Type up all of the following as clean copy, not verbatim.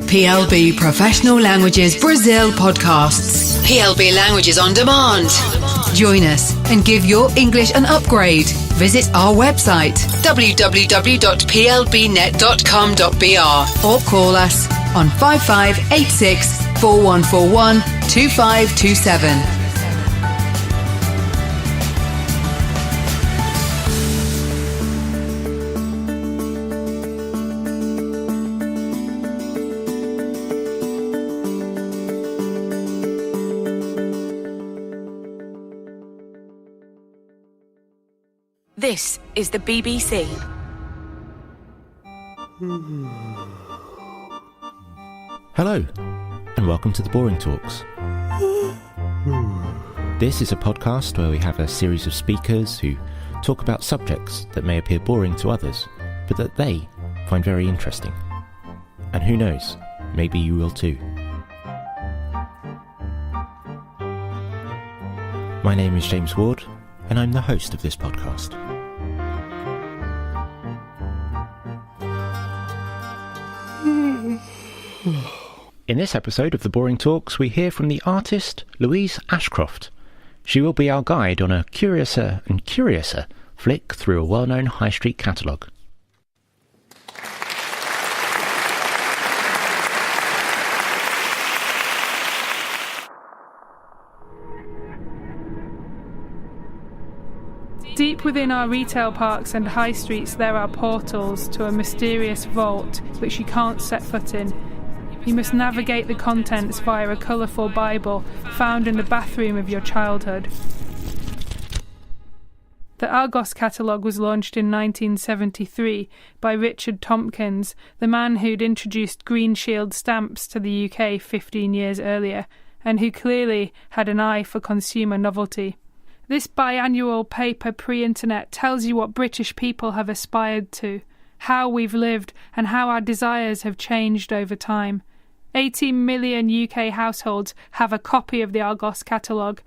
PLB Professional Languages Brazil podcasts. PLB Languages on Demand. Join us and give your English an upgrade. Visit our website www.plbnet.com.br or call us on 5586 4141 2527. This is the BBC. Hello, and welcome to the Boring Talks. This is a podcast where we have a series of speakers who talk about subjects that may appear boring to others, but that they find very interesting. And who knows, maybe you will too. My name is James Ward, and I'm the host of this podcast. In this episode of The Boring Talks, we hear from the artist Louise Ashcroft. She will be our guide on a curiouser and curiouser flick through a well-known high street catalogue. Deep within our retail parks and high streets there are portals to a mysterious vault which you can't set foot in. You must navigate the contents via a colourful Bible found in the bathroom of your childhood. The Argos catalogue was launched in 1973 by Richard Tompkins, the man who'd introduced Green Shield stamps to the UK 15 years earlier, and who clearly had an eye for consumer novelty. This biannual paper pre-internet tells you what British people have aspired to, how we've lived, and how our desires have changed over time. 18 million UK households have a copy of the Argos catalogue,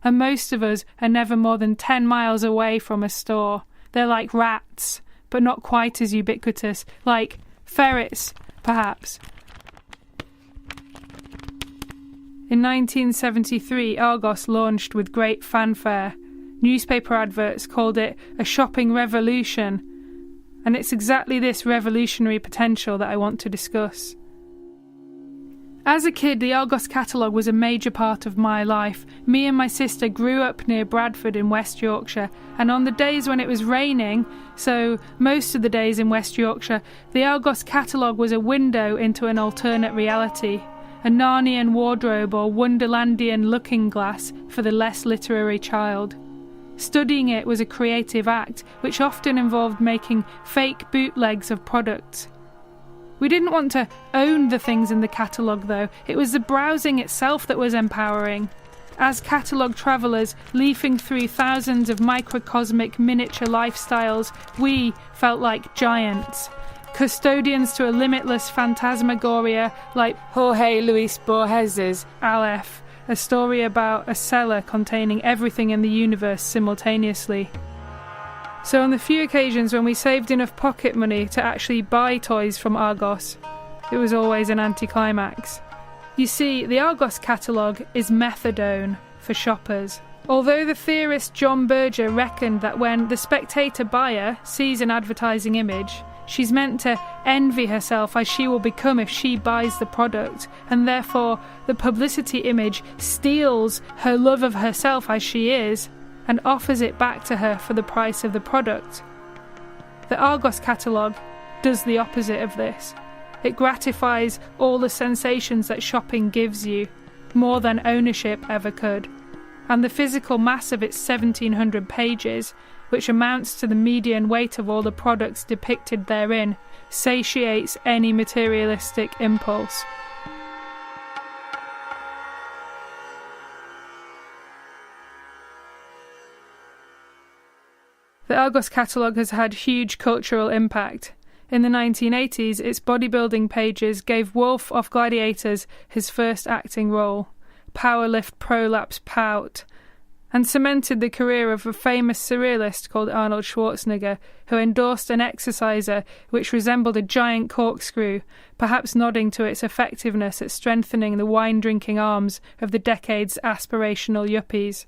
and most of us are never more than 10 miles away from a store. They're like rats, but not quite as ubiquitous, like ferrets, perhaps. In 1973, Argos launched with great fanfare. Newspaper adverts called it a shopping revolution, and it's exactly this revolutionary potential that I want to discuss. As a kid, the Argos catalogue was a major part of my life. Me and my sister grew up near Bradford in West Yorkshire, and on the days when it was raining, so most of the days in West Yorkshire, the Argos catalogue was a window into an alternate reality, a Narnian wardrobe or Wonderlandian looking glass for the less literary child. Studying it was a creative act, which often involved making fake bootlegs of products. We didn't want to own the things in the catalogue though, it was the browsing itself that was empowering. As catalogue travellers, leafing through thousands of microcosmic miniature lifestyles, we felt like giants. Custodians to a limitless phantasmagoria like Jorge Luis Borges's Aleph, a story about a cellar containing everything in the universe simultaneously. So on the few occasions when we saved enough pocket money to actually buy toys from Argos, it was always an anticlimax. You see, the Argos catalogue is methadone for shoppers. Although the theorist John Berger reckoned that when the spectator buyer sees an advertising image, she's meant to envy herself as she will become if she buys the product, and therefore the publicity image steals her love of herself as she is and offers it back to her for the price of the product. The Argos catalogue does the opposite of this. It gratifies all the sensations that shopping gives you, more than ownership ever could. And the physical mass of its 1,700 pages, which amounts to the median weight of all the products depicted therein, satiates any materialistic impulse. The Argos catalogue has had huge cultural impact. In the 1980s, its bodybuilding pages gave Wolf of Gladiators his first acting role. Powerlift prolapse pout. and cemented the career of a famous surrealist called Arnold Schwarzenegger, who endorsed an exerciser which resembled a giant corkscrew, perhaps nodding to its effectiveness at strengthening the wine-drinking arms of the decade's aspirational yuppies.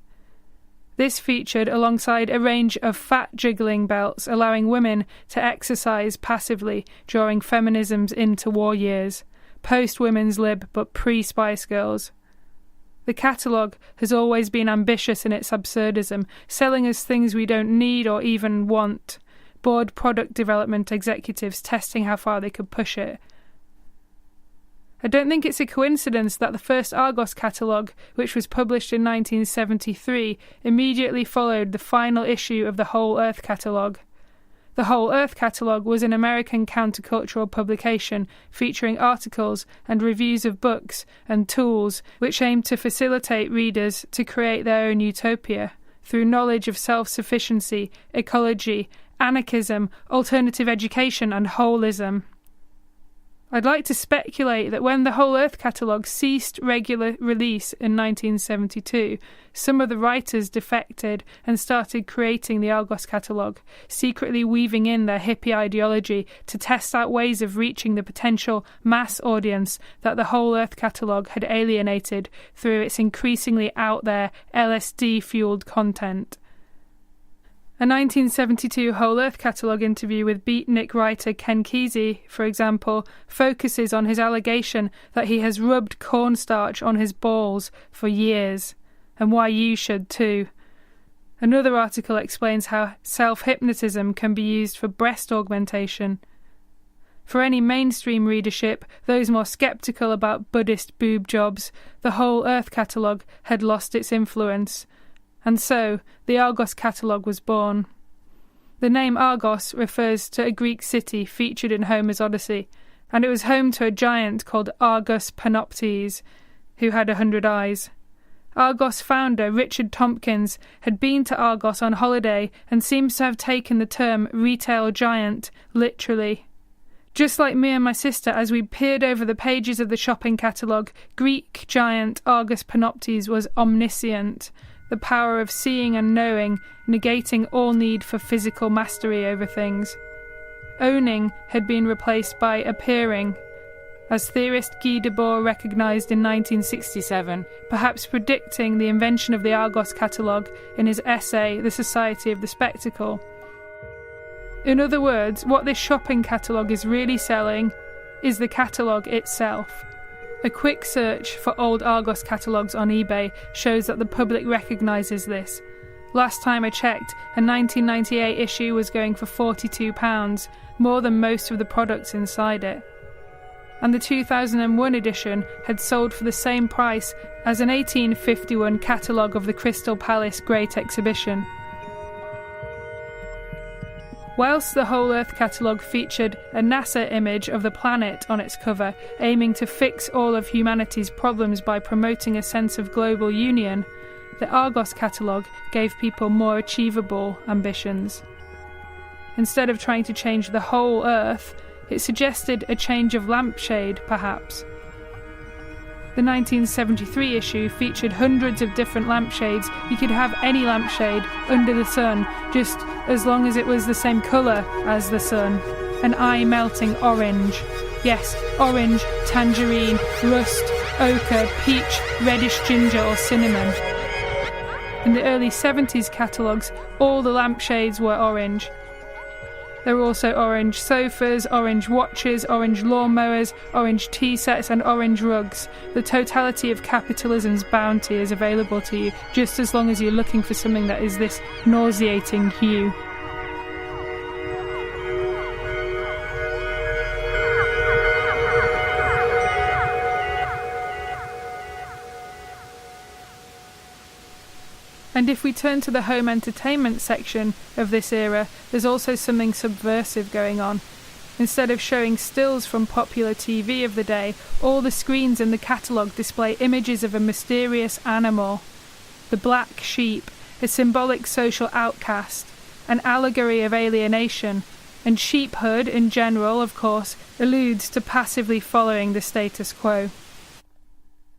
This featured alongside a range of fat jiggling belts allowing women to exercise passively during feminism's interwar years, post-women's lib but pre-Spice Girls. The catalogue has always been ambitious in its absurdism, selling us things we don't need or even want, bored product development executives testing how far they could push it. I don't think it's a coincidence that the first Argos catalogue, which was published in 1973, immediately followed the final issue of the Whole Earth catalogue. The Whole Earth catalogue was an American countercultural publication featuring articles and reviews of books and tools which aimed to facilitate readers to create their own utopia through knowledge of self-sufficiency, ecology, anarchism, alternative education and holism. I'd like to speculate that when the Whole Earth catalogue ceased regular release in 1972, some of the writers defected and started creating the Argos catalogue, secretly weaving in their hippie ideology to test out ways of reaching the potential mass audience that the Whole Earth catalogue had alienated through its increasingly out-there LSD-fueled content. A 1972 Whole Earth catalogue interview with beatnik writer Ken Kesey, for example, focuses on his allegation that he has rubbed cornstarch on his balls for years, and why you should too. Another article explains how self-hypnotism can be used for breast augmentation. For any mainstream readership, those more sceptical about Buddhist boob jobs, the Whole Earth catalogue had lost its influence. And so, the Argos catalogue was born. The name Argos refers to a Greek city featured in Homer's Odyssey, and it was home to a giant called Argus Panoptes, who had 100 eyes. Argos founder Richard Tompkins had been to Argos on holiday and seems to have taken the term retail giant literally. Just like me and my sister, as we peered over the pages of the shopping catalogue, Greek giant Argus Panoptes was omniscient, the power of seeing and knowing, negating all need for physical mastery over things. Owning had been replaced by appearing, as theorist Guy Debord recognised in 1967, perhaps predicting the invention of the Argos catalogue in his essay The Society of the Spectacle. In other words, what this shopping catalogue is really selling is the catalogue itself. A quick search for old Argos catalogues on eBay shows that the public recognises this. Last time I checked, a 1998 issue was going for £42, more than most of the products inside it. And the 2001 edition had sold for the same price as an 1851 catalogue of the Crystal Palace Great Exhibition. Whilst the Whole Earth catalogue featured a NASA image of the planet on its cover, aiming to fix all of humanity's problems by promoting a sense of global union, the Argos catalogue gave people more achievable ambitions. Instead of trying to change the whole Earth, it suggested a change of lampshade, perhaps. The 1973 issue featured hundreds of different lampshades. You could have any lampshade under the sun, just as long as it was the same colour as the sun. An eye-melting orange. Yes, orange, tangerine, rust, ochre, peach, reddish ginger or cinnamon. In the early 70s catalogues, all the lampshades were orange. There were also orange sofas, orange watches, orange lawnmowers, orange tea sets and orange rugs. The totality of capitalism's bounty is available to you, just as long as you're looking for something that is this nauseating hue. And if we turn to the home entertainment section of this era, there's also something subversive going on. Instead of showing stills from popular TV of the day, all the screens in the catalogue display images of a mysterious animal. The black sheep, a symbolic social outcast, an allegory of alienation, and sheephood in general, of course, alludes to passively following the status quo.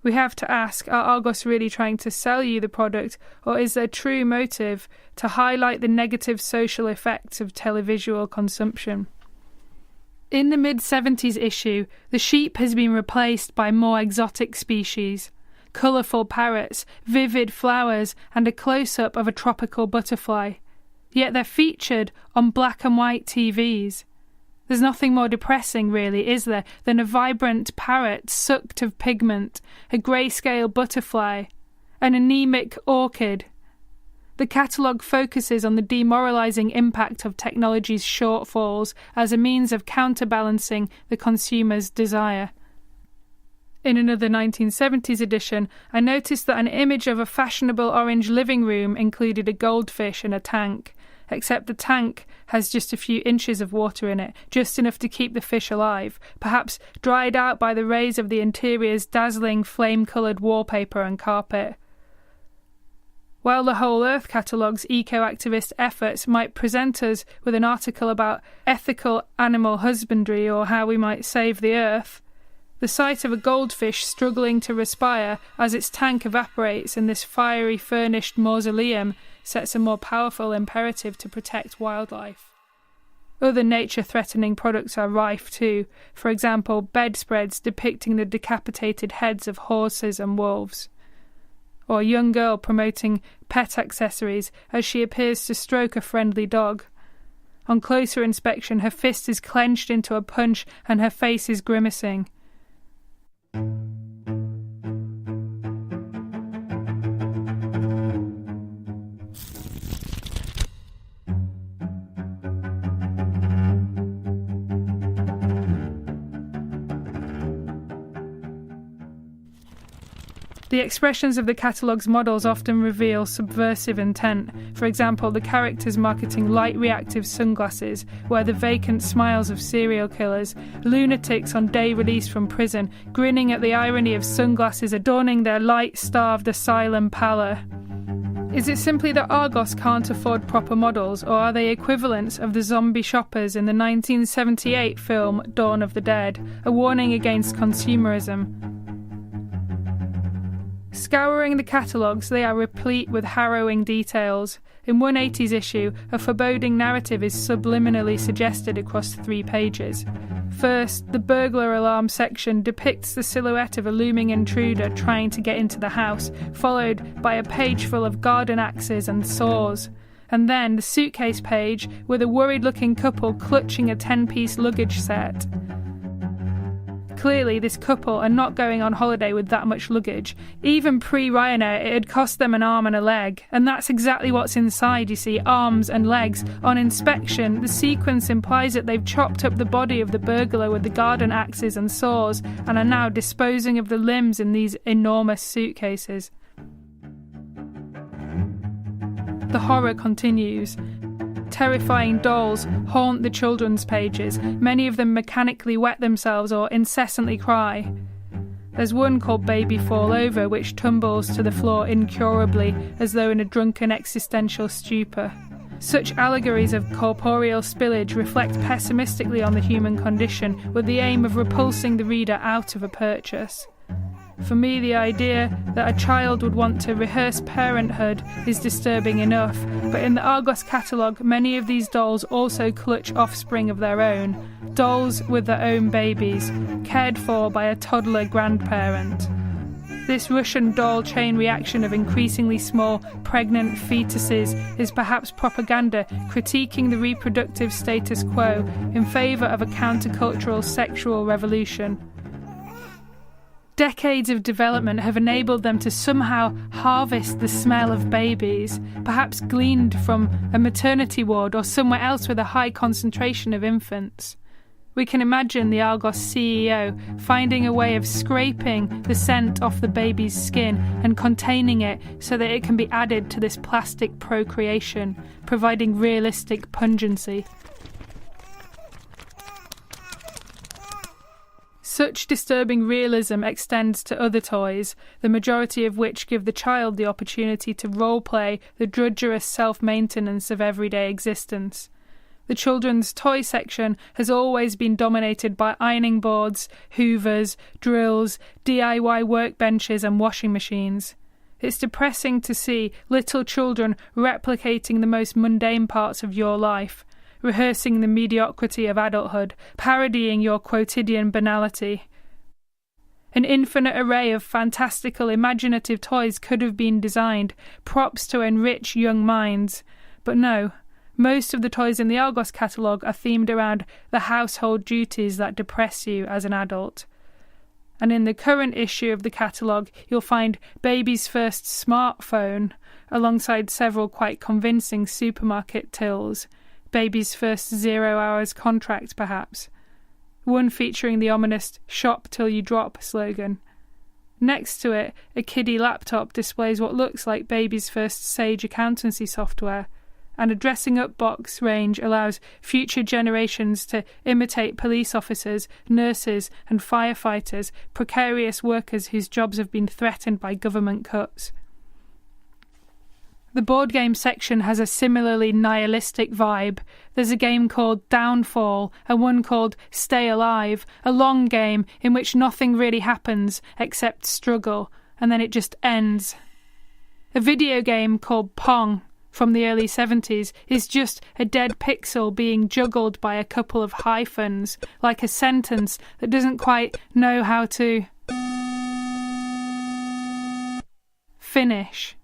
We have to ask, are Argos really trying to sell you the product, or is their true motive to highlight the negative social effects of televisual consumption? In the mid-70s issue, the sheep has been replaced by more exotic species. Colourful parrots, vivid flowers, and a close-up of a tropical butterfly. Yet they're featured on black and white TVs. There's nothing more depressing, really, is there, than a vibrant parrot sucked of pigment, a grayscale butterfly, an anemic orchid. The catalogue focuses on the demoralising impact of technology's shortfalls as a means of counterbalancing the consumer's desire. In another 1970s edition, I noticed that an image of a fashionable orange living room included a goldfish in a tank, except the tank has just a few inches of water in it, just enough to keep the fish alive, perhaps dried out by the rays of the interior's dazzling flame-coloured wallpaper and carpet. While the Whole Earth catalogue's eco-activist efforts might present us with an article about ethical animal husbandry or how we might save the earth, the sight of a goldfish struggling to respire as its tank evaporates in this fiery furnished mausoleum sets a more powerful imperative to protect wildlife. Other nature-threatening products are rife too, for example bedspreads depicting the decapitated heads of horses and wolves. Or a young girl promoting pet accessories as she appears to stroke a friendly dog. On closer inspection, her fist is clenched into a punch and her face is grimacing. The expressions of the catalogue's models often reveal subversive intent. For example, the characters marketing light-reactive sunglasses were the vacant smiles of serial killers, lunatics on day release from prison, grinning at the irony of sunglasses adorning their light-starved asylum pallor. Is it simply that Argos can't afford proper models, or are they equivalents of the zombie shoppers in the 1978 film Dawn of the Dead, a warning against consumerism? Scouring the catalogues, they are replete with harrowing details. In one 80s issue, a foreboding narrative is subliminally suggested across 3 pages. First, the burglar alarm section depicts the silhouette of a looming intruder trying to get into the house, followed by a page full of garden axes and saws. And then the suitcase page with a worried-looking couple clutching a 10-piece luggage set. Clearly, this couple are not going on holiday with that much luggage. Even pre-Ryanair, it had cost them an arm and a leg. And that's exactly what's inside, you see, arms and legs. On inspection, the sequence implies that they've chopped up the body of the burglar with the garden axes and saws and are now disposing of the limbs in these enormous suitcases. The horror continues. Terrifying dolls haunt the children's pages. Many of them mechanically wet themselves or incessantly cry. There's one called Baby Fall Over, which tumbles to the floor incurably as though in a drunken existential stupor. Such allegories of corporeal spillage reflect pessimistically on the human condition with the aim of repulsing the reader out of a purchase. For me, the idea that a child would want to rehearse parenthood is disturbing enough, but in the Argos catalogue, many of these dolls also clutch offspring of their own, dolls with their own babies, cared for by a toddler grandparent. This Russian doll chain reaction of increasingly small, pregnant fetuses is perhaps propaganda critiquing the reproductive status quo in favour of a countercultural sexual revolution. Decades of development have enabled them to somehow harvest the smell of babies, perhaps gleaned from a maternity ward or somewhere else with a high concentration of infants. We can imagine the Argos CEO finding a way of scraping the scent off the baby's skin and containing it so that it can be added to this plastic procreation, providing realistic pungency. Such disturbing realism extends to other toys, the majority of which give the child the opportunity to role-play the drudgerous self-maintenance of everyday existence. The children's toy section has always been dominated by ironing boards, hoovers, drills, DIY workbenches and washing machines. It's depressing to see little children replicating the most mundane parts of your life, rehearsing the mediocrity of adulthood, parodying your quotidian banality. An infinite array of fantastical, imaginative toys could have been designed, props to enrich young minds. But no, most of the toys in the Argos catalogue are themed around the household duties that depress you as an adult. And in the current issue of the catalogue, you'll find Baby's first smartphone, alongside several quite convincing supermarket tills. Baby's first 0 hours contract, perhaps. One featuring the ominous "shop till you drop" slogan. Next to it, a kiddie laptop displays what looks like Baby's first Sage accountancy software, and a dressing-up box range allows future generations to imitate police officers, nurses and firefighters, precarious workers whose jobs have been threatened by government cuts. The board game section has a similarly nihilistic vibe. There's a game called Downfall and one called Stay Alive, a long game in which nothing really happens except struggle, and then it just ends. A video game called Pong from the early 70s is just a dead pixel being juggled by a couple of hyphens, like a sentence that doesn't quite know how to finish.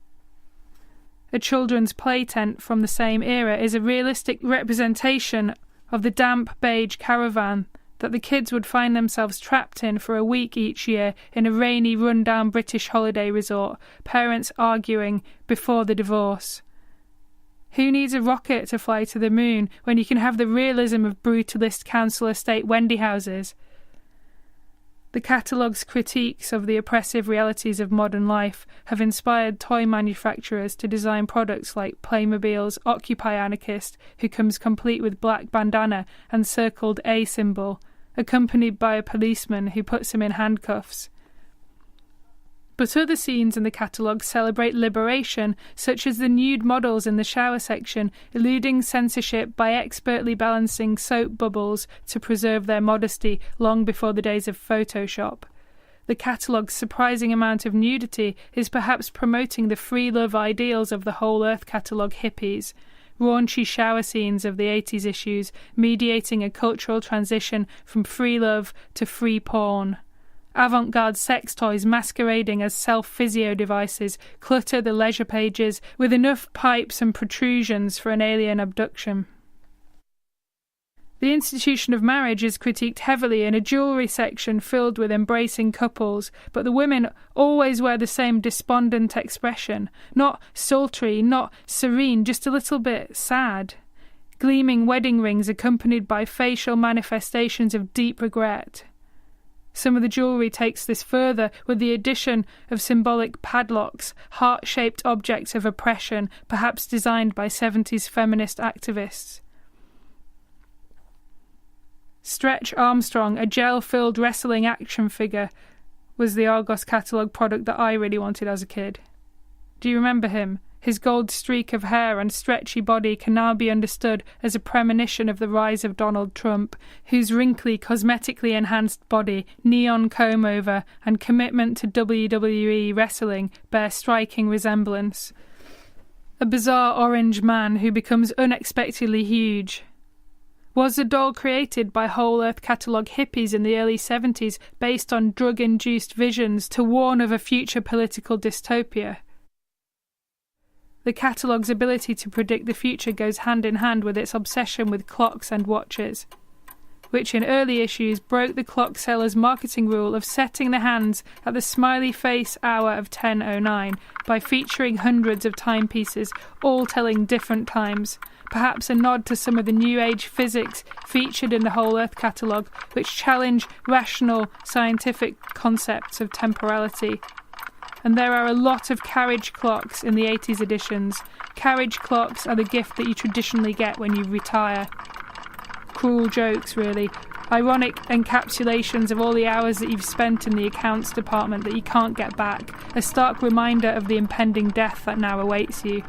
A children's play tent from the same era is a realistic representation of the damp beige caravan that the kids would find themselves trapped in for a week each year in a rainy, run-down British holiday resort, parents arguing before the divorce. Who needs a rocket to fly to the moon when you can have the realism of brutalist council estate Wendy houses? The catalogue's critiques of the oppressive realities of modern life have inspired toy manufacturers to design products like Playmobil's Occupy Anarchist, who comes complete with black bandana and circled A symbol, accompanied by a policeman who puts him in handcuffs. But other scenes in the catalogue celebrate liberation, such as the nude models in the shower section, eluding censorship by expertly balancing soap bubbles to preserve their modesty long before the days of Photoshop. The catalogue's surprising amount of nudity is perhaps promoting the free love ideals of the Whole Earth catalogue hippies. Raunchy shower scenes of the 80s issues, mediating a cultural transition from free love to free porn. Avant-garde sex toys masquerading as self-physio devices clutter the leisure pages with enough pipes and protrusions for an alien abduction. The institution of marriage is critiqued heavily in a jewellery section filled with embracing couples, but the women always wear the same despondent expression, not sultry, not serene, just a little bit sad. Gleaming wedding rings accompanied by facial manifestations of deep regret. Some of the jewellery takes this further with the addition of symbolic padlocks, heart-shaped objects of oppression, perhaps designed by 70s feminist activists. Stretch Armstrong, a gel-filled wrestling action figure, was the Argos catalogue product that I really wanted as a kid. Do you remember him? His gold streak of hair and stretchy body can now be understood as a premonition of the rise of Donald Trump, whose wrinkly, cosmetically enhanced body, neon comb-over, and commitment to WWE wrestling bear striking resemblance. A bizarre orange man who becomes unexpectedly huge. Was the doll created by Whole Earth catalogue hippies in the early 70s based on drug-induced visions to warn of a future political dystopia? The catalogue's ability to predict the future goes hand in hand with its obsession with clocks and watches, which in early issues broke the clock seller's marketing rule of setting the hands at the smiley face hour of 10:09 by featuring hundreds of timepieces, all telling different times, perhaps a nod to some of the New Age physics featured in the Whole Earth catalogue, which challenge rational, scientific concepts of temporality. And there are a lot of carriage clocks in the 80s editions. Carriage clocks are the gift that you traditionally get when you retire. Cruel jokes, really. Ironic encapsulations of all the hours that you've spent in the accounts department that you can't get back. A stark reminder of the impending death that now awaits you.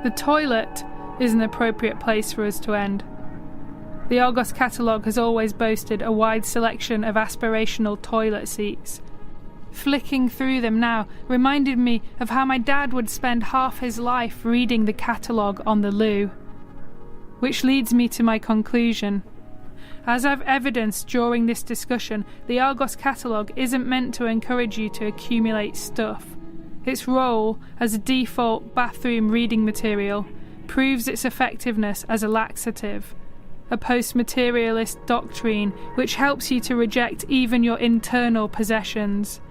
The toilet is an appropriate place for us to end. The Argos catalogue has always boasted a wide selection of aspirational toilet seats. Flicking through them now reminded me of how my dad would spend half his life reading the catalogue on the loo. Which leads me to my conclusion. As I've evidenced during this discussion, the Argos catalogue isn't meant to encourage you to accumulate stuff. Its role as a default bathroom reading material proves its effectiveness as a laxative, a post-materialist doctrine which helps you to reject even your internal possessions,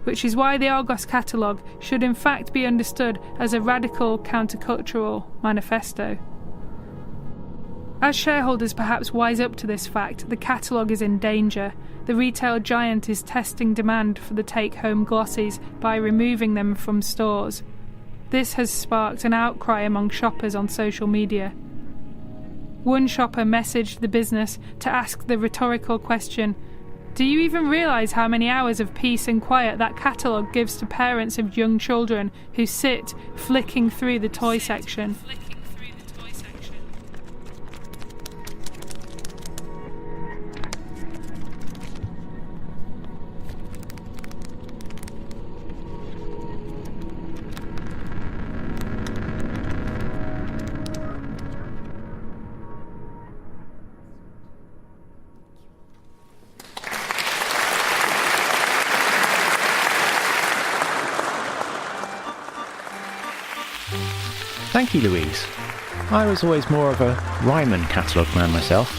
which is why the Argos catalogue should in fact be understood as a radical countercultural manifesto. As shareholders perhaps wise up to this fact, the catalogue is in danger. The retail giant is testing demand for the take-home glossies by removing them from stores. This has sparked an outcry among shoppers on social media. One shopper messaged the business to ask the rhetorical question, "Do you even realise how many hours of peace and quiet that catalogue gives to parents of young children who sit flicking through the toy section?" Thank you, Louise. I was always more of a Ryman catalogue man myself.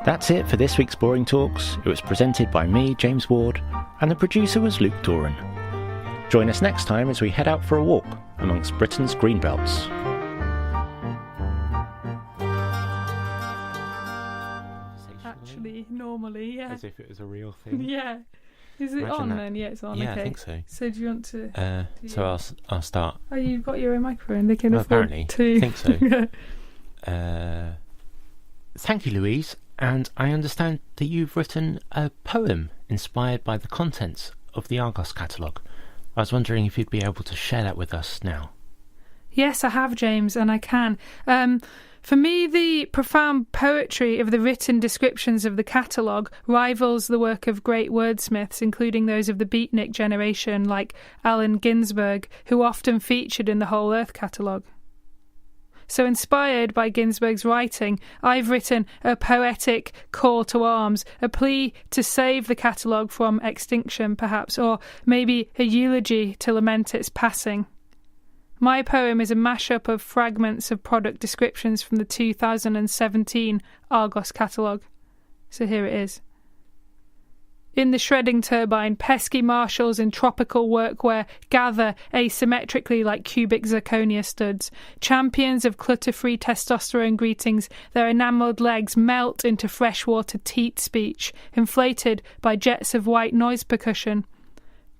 That's it for this week's Boring Talks. It was presented by me, James Ward, and the producer was Luke Doran. Join us next time as we head out for a walk amongst Britain's greenbelts. Normally, yeah. As if it was a real thing. Yeah. Is it Imagine on that. then? Yeah, it's on. Yeah, okay. I think so. So do you want to... So I'll start. Oh, you've got your own microphone. They can Well, afford apparently. to... I think so. Thank you, Louise. And I understand that you've written a poem inspired by the contents of the Argos catalogue. I was wondering if you'd be able to share that with us now. Yes, I have, James, and I can. For me, the profound poetry of the written descriptions of the catalogue rivals the work of great wordsmiths, including those of the beatnik generation like Allen Ginsberg, who often featured in the Whole Earth catalogue. So inspired by Ginsberg's writing, I've written a poetic call to arms, a plea to save the catalogue from extinction, perhaps, or maybe a eulogy to lament its passing. My poem is a mashup of fragments of product descriptions from the 2017 Argos catalogue. So here it is. In the shredding turbine, pesky marshals in tropical workwear gather asymmetrically like cubic zirconia studs. Champions of clutter-free testosterone greetings, their enamelled legs melt into freshwater teat speech, inflated by jets of white noise percussion.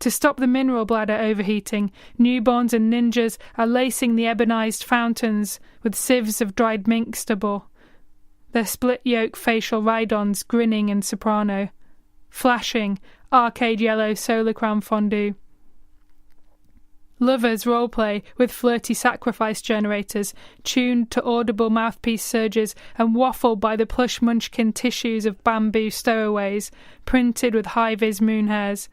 To stop the mineral bladder overheating, newborns and ninjas are lacing the ebonized fountains with sieves of dried mink stubble. Their split-yoke facial ride-ons grinning in soprano. Flashing, arcade yellow solar crown fondue. Lovers roleplay with flirty sacrifice generators, tuned to audible mouthpiece surges and waffled by the plush munchkin tissues of bamboo stowaways, printed with high-vis moon hairs.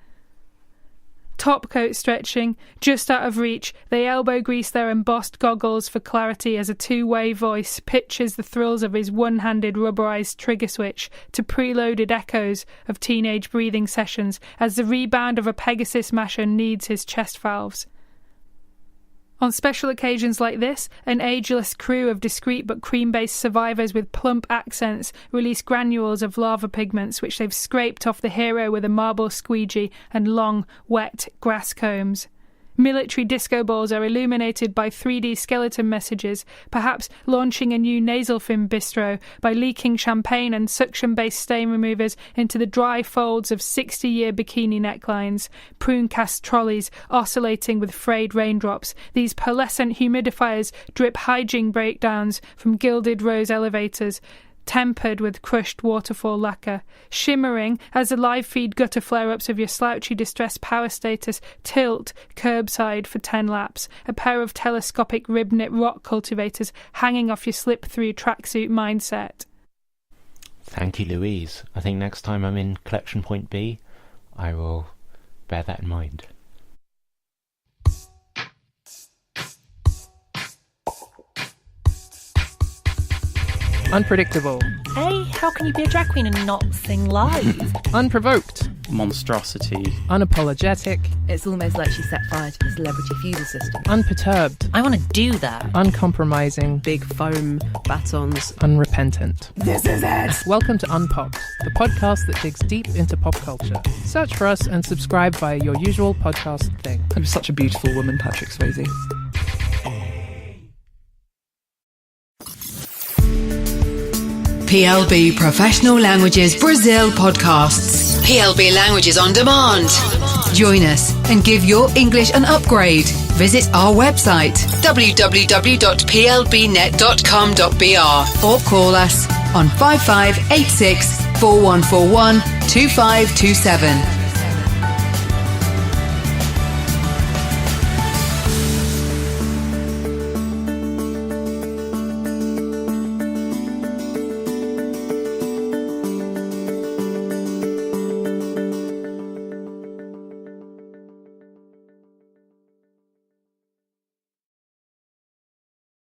Topcoat stretching, just out of reach, they elbow grease their embossed goggles for clarity as a two-way voice pitches the thrills of his one-handed rubberized trigger switch to preloaded echoes of teenage breathing sessions as the rebound of a Pegasus masher needs his chest valves. On special occasions like this, an ageless crew of discreet but cream-based survivors with plump accents release granules of lava pigments which they've scraped off the hero with a marble squeegee and long, wet grass combs. Military disco balls are illuminated by 3D skeleton messages, perhaps launching a new nasal fin bistro by leaking champagne and suction-based stain removers into the dry folds of 60-year bikini necklines, prune-cast trolleys oscillating with frayed raindrops. These pearlescent humidifiers drip hygiene breakdowns from gilded rose elevators. tempered with crushed waterfall lacquer, shimmering as the live feed gutter flare-ups of your slouchy distressed power status tilt curbside for 10 laps, a pair of telescopic rib-knit rock cultivators hanging off your slip-through tracksuit mindset. Thank you, Louise. I think next time I'm in Collection Point B, I will bear that in mind. Unpredictable. Hey, how can you be a drag queen and not sing live? Unprovoked. Monstrosity. Unapologetic. It's almost like she set fire to the celebrity feudal system. Unperturbed. I want to do that. Uncompromising. Big foam batons. Unrepentant. This is it! Welcome to Unpopped, the podcast that digs deep into pop culture. Search for us and subscribe via your usual podcast thing. I'm such a beautiful woman, Patrick Swayze. PLB Professional Languages Brazil podcasts. PLB Languages on Demand. Join us and give your English an upgrade. Visit our website www.plbnet.com.br or call us on 5586 4141 2527.